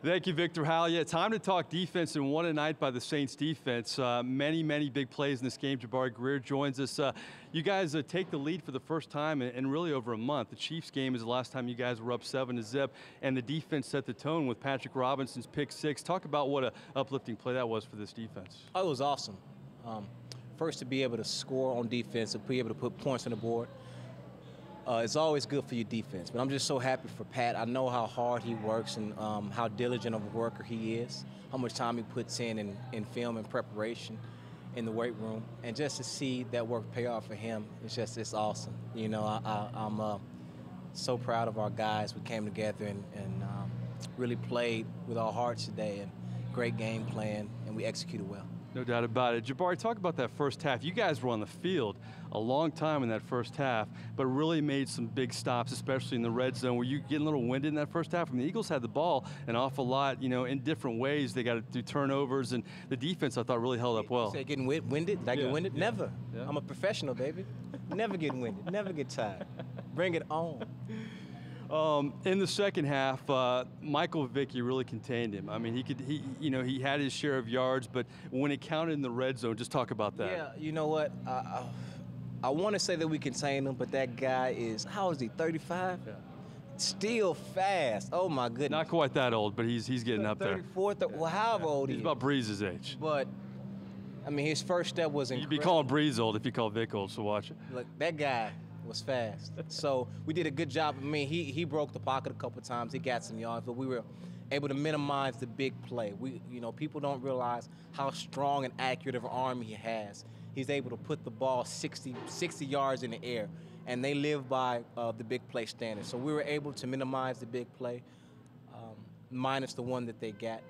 Thank you, Victor Howell. Yeah, time to talk defense, and one tonight by the Saints defense. Many big plays in this game. Jabari Greer joins us. You guys take the lead for the first time in really over a month. The Chiefs game is the last time you guys were up 7-0, and the defense set the tone with Patrick Robinson's pick six. Talk about what an uplifting play that was for this defense. Oh, it was awesome. First, to be able to score on defense, to be able to put points on the board, it's always good for your defense. But I'm just so happy for Pat. I know how hard he works and how diligent of a worker he is, how much time he puts in film and preparation in the weight room. And just to see that work pay off for him, it's awesome. You know, I'm so proud of our guys. We came together and really played with our hearts today, and great game plan, and we executed well. No doubt about it. Jabari, talk about that first half. You guys were on the field a long time in that first half, but really made some big stops, especially in the red zone. Were you getting a little winded in that first half? I mean, the Eagles had the ball an awful lot, you know, in different ways. They got to do turnovers, and the defense, I thought, really held up well. You say getting winded? Did I get winded? Yeah. Never. Yeah. I'm a professional, baby. Never get winded. Never get tired. Bring it on. In the second half, Michael Vick really contained him. I mean, he had his share of yards, but when it counted in the red zone, just talk about that. Yeah, you know what? I want to say that we contained him, but that guy is, how is he, 35? Yeah. Still fast. Oh, my goodness. Not quite that old, but he's getting up there. 34, well, however old he is. He's about Breeze's age. But, I mean, his first step was incredible. You'd be calling Breeze old if you call Vick old, so watch it. Look, that guy was fast. So we did a good job. I mean, he broke the pocket a couple of times. He got some yards, but we were able to minimize the big play. People don't realize how strong and accurate of an arm he has. He's able to put the ball 60 yards in the air, and they live by the big play standard. So we were able to minimize the big play, minus the one that they got.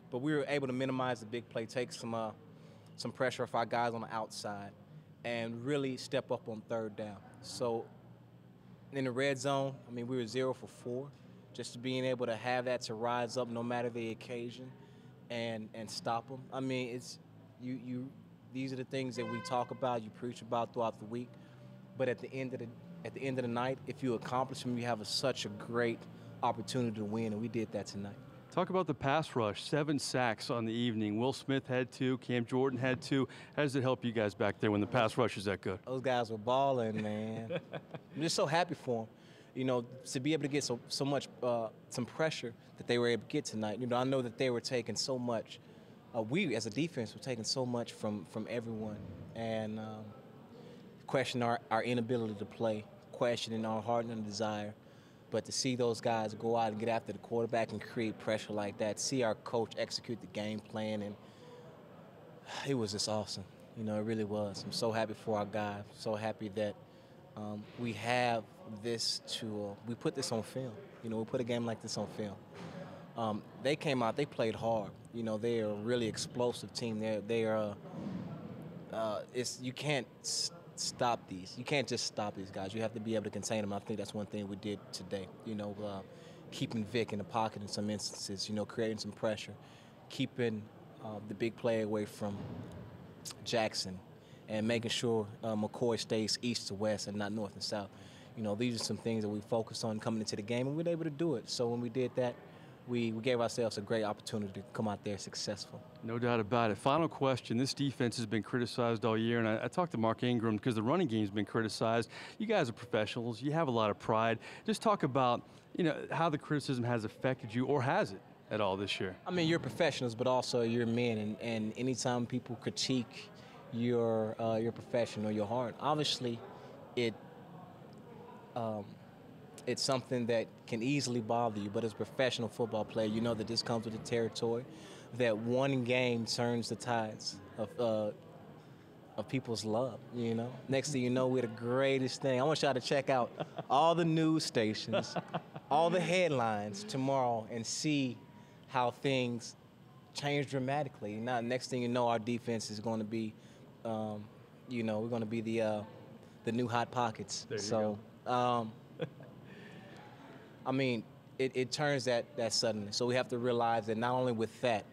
But we were able to minimize the big play, take some pressure off our guys on the outside, and really step up on third down. So in the red zone, I mean, we were 0 for 4. Just being able to have that to rise up no matter the occasion and stop them. I mean, it's these are the things that we talk about, you preach about throughout the week. But at the end of the night, if you accomplish them, you have such a great opportunity to win, and we did that tonight. Talk about the pass rush, 7 sacks on the evening. Will Smith had 2, Cam Jordan had 2. How does it help you guys back there when the pass rush is that good? Those guys were balling, man. I'm just so happy for them. You know, to be able to get so much some pressure that they were able to get tonight. You know, I know that they were taking so much. We as a defense were taking so much from everyone, and questioning our inability to play, questioning our heart and desire. But to see those guys go out and get after the quarterback and create pressure like that, see our coach execute the game plan, and it was just awesome. You know, it really was. I'm so happy for our guys. So happy that we have this we put this on film. You know, we put a game like this on film. They came out, they played hard. You know, they are a really explosive team. You can't stop these. You can't just stop these guys. You have to be able to contain them. I think that's one thing we did today. You know, keeping Vick in the pocket in some instances, you know, creating some pressure, keeping the big play away from Jackson, and making sure McCoy stays east to west and not north and south. You know, these are some things that we focused on coming into the game, and we were able to do it. So when we did that, we gave ourselves a great opportunity to come out there successful. No doubt about it. Final question. This defense has been criticized all year, and I talked to Mark Ingram because the running game's been criticized. You guys are professionals. You have a lot of pride. Just talk about, you know, how the criticism has affected you, or has it at all this year? I mean, you're professionals, but also you're men, and anytime people critique your profession or your heart, obviously it's something that can easily bother you, but as a professional football player, you know that this comes with the territory, that one game turns the tides of people's love, you know? Next thing you know, we're the greatest thing. I want y'all to check out all the news stations, all the headlines tomorrow, and see how things change dramatically. Now, next thing you know, our defense is going to be, you know, we're going to be the new Hot Pockets. There you go. I mean, it turns that suddenly. So we have to realize that not only with that,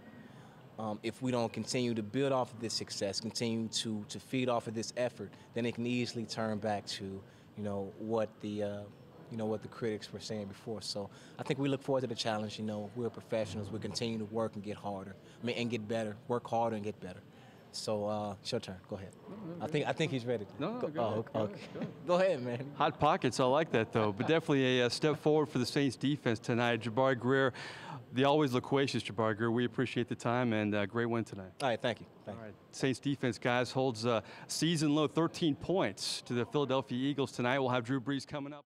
if we don't continue to build off of this success, continue to feed off of this effort, then it can easily turn back to, you know, what the what the critics were saying before. So I think we look forward to the challenge. We're professionals. We continue to work and get harder. And get better. Work harder and get better. So it's your turn. Go ahead. I think he's ready. No, go ahead. Okay. Go ahead, man. Hot pockets, I like that though. But definitely a step forward for the Saints defense tonight. Jabari Greer, the always loquacious Jabari Greer. We appreciate the time and great win tonight. All right, thank you. All right, Saints defense, guys, holds a season low 13 points to the Philadelphia Eagles tonight. We'll have Drew Brees coming up.